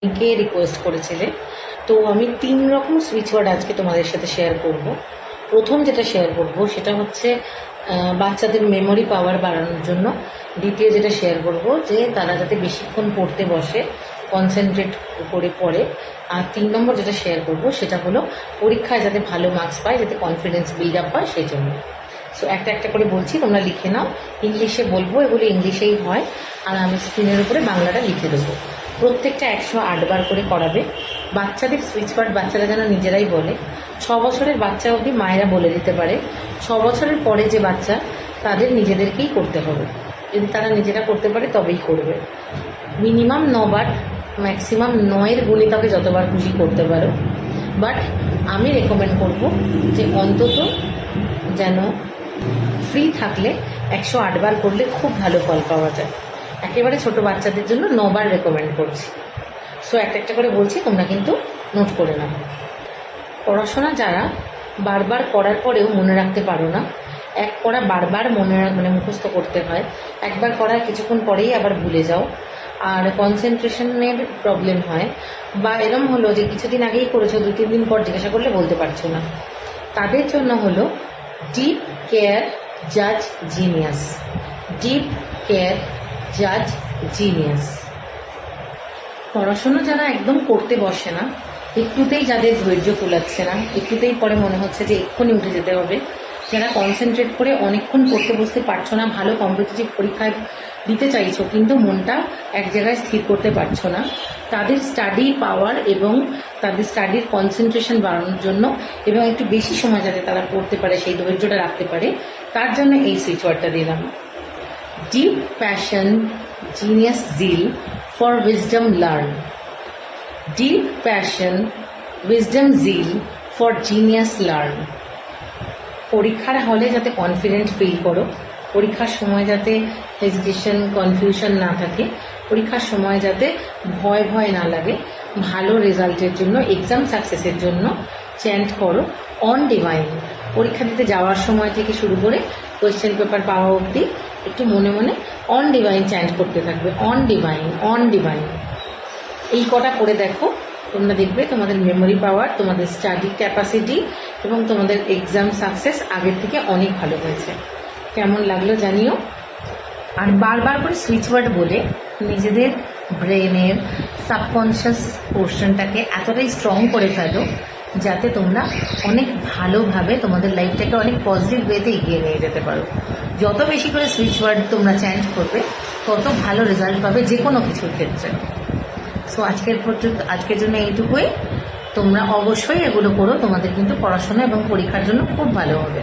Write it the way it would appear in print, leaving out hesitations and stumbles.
কে request করেছিলে। তো আমি 3 রকম সুইচ ওয়ার্ড আজকে তোমাদের সাথে শেয়ার করব। প্রথম যেটা শেয়ার করব সেটা হচ্ছে বাচ্চাদের মেমোরি পাওয়ার বাড়ানোর জন্য। দ্বিতীয় যেটা শেয়ার করব যে তারা যাতে বেশিক্ষণ পড়তে বসে, কনসেন্ট্রেট করে পড়ে। আর 3 নম্বর যেটা শেয়ার করব সেটা হলো পরীক্ষায় যাতে ভালো মার্কস পায়, যাতে কনফিডেন্স বিল্ড আপ হয় সেই জন্য। সো একটা একটা করে বলছি, তোমরা লিখে নাও। ইংলিশে বলবো, এগুলো ইংলিশেই হয়, আর আমি স্ক্রিনের উপরে বাংলাটা লিখে দেবো। প্রত্যেকটা 108 বার করে করাবে। বাচ্চাদের সুইচ ওয়ার্ড বাচ্চারা যেন নিজেরাই বলে। 6 বছরের বাচ্চা অবধি মায়েরা বলে দিতে পারে। 6 বছরের পরে যে বাচ্চা, তাদের নিজেদেরকেই করতে হবে। যদি তারা নিজেরা করতে পারে তবেই করবে। মিনিমাম 9 বার, ম্যাক্সিমাম 9-এর গুণিতকে যতবার খুশি করতে পারো। বাট আমি রেকমেন্ড করব যে অন্তত যেন ফ্রি থাকলে 108 বার করলে খুব ভালো ফল পাওয়া যায়। একেবারে ছোট বাচ্চাদের জন্য 9 বার রেকমেন্ড করছি। সো একটা একটা করে বলছি, তোমরা কিন্তু নোট করে নাও। পড়াশোনা যারা বারবার করার পরেও মনে রাখতে পারো না, এক পড়া বারবার মুখস্থ করতে হয়, একবার করার কিছুক্ষণ পরেই আবার ভুলে যাও, আর কনসেন্ট্রেশনের প্রবলেম হয়, বা এরম হলো যে কিছুদিন আগেই করেছো, 2-3 দিন পর জিজ্ঞাসা করলে বলতে পারছো না, তাদের জন্য হলো ডিপ কেয়ার জাজ জিনিয়াস। ডিপ কেয়ার জাজ জিনিয়াস। পড়াশোনা যারা একদম করতে বসে না, একটুতেই যাদের ধৈর্য কুলাচ্ছে না, একটুতেই পরে মনে হচ্ছে যে এক্ষুনি উঠে যেতে হবে, যারা কনসেন্ট্রেট করে অনেকক্ষণ পড়তে বসতে পারছো না, ভালো কম্পিটিটিভ পরীক্ষায় দিতে চাইছো কিন্তু মনটা এক জায়গায় স্থির করতে পারছো না, তাদের স্টাডি পাওয়ার এবং তাদের স্টাডির কনসেন্ট্রেশন বাড়ানোর জন্য এবং একটু বেশি সময় যাতে তারা পড়তে পারে, সেই ধৈর্যটা রাখতে পারে, তার জন্য এই সুইচ ওয়ার্ডটা দিলাম। Deep passion genius zeal for wisdom learn. Deep passion, wisdom zeal for genius learn. পরীক্ষার হলে যাতে কনফিডেন্ট ফিল করো, পরীক্ষার সময় যাতে হেজিটেশন কনফিউশন না থাকে, পরীক্ষার সময় যাতে ভয় না লাগে, ভালো রেজাল্টের জন্য, এক্সাম সাকসেসের জন্য চ্যান্ট করো অন ডিভাইন। পরীক্ষা দিতে যাওয়ার সময় থেকে শুরু করে কোয়েশ্চেন পেপার পাওয়া অবধি একটু মনে মনে অন ডিভাইন চ্যান্ট করতে থাকবে, অন ডিভাইন, অন ডিভাইন। এই কটা করে দেখো, তোমরা দেখবে তোমাদের মেমোরি পাওয়ার, তোমাদের স্টাডি ক্যাপাসিটি এবং তোমাদের এক্সাম সাকসেস আগের থেকে অনেক ভালো হয়েছে। কেমন লাগলো জানিও। আর বারবার করে সুইচ ওয়ার্ড বলে নিজেদের ব্রেনের সাবকনশিয়াস পোর্শনটাকে এতটাই স্ট্রং করে ফেলো যাতে তোমরা অনেক ভালোভাবে তোমাদের লাইফটাকে অনেক পজিটিভ ওয়েতে এগিয়ে নিয়ে যেতে পারো। যত বেশি করে সুইচ ওয়ার্ড তোমরা চ্যান্ট করবে, তত ভালো রেজাল্ট পাবে যে কোনো কিছুর ক্ষেত্রে। সো আজকের জন্য এইটুকুই। তোমরা অবশ্যই এগুলো করো, তোমাদের কিন্তু পড়াশোনা এবং পরীক্ষার জন্য খুব ভালো হবে।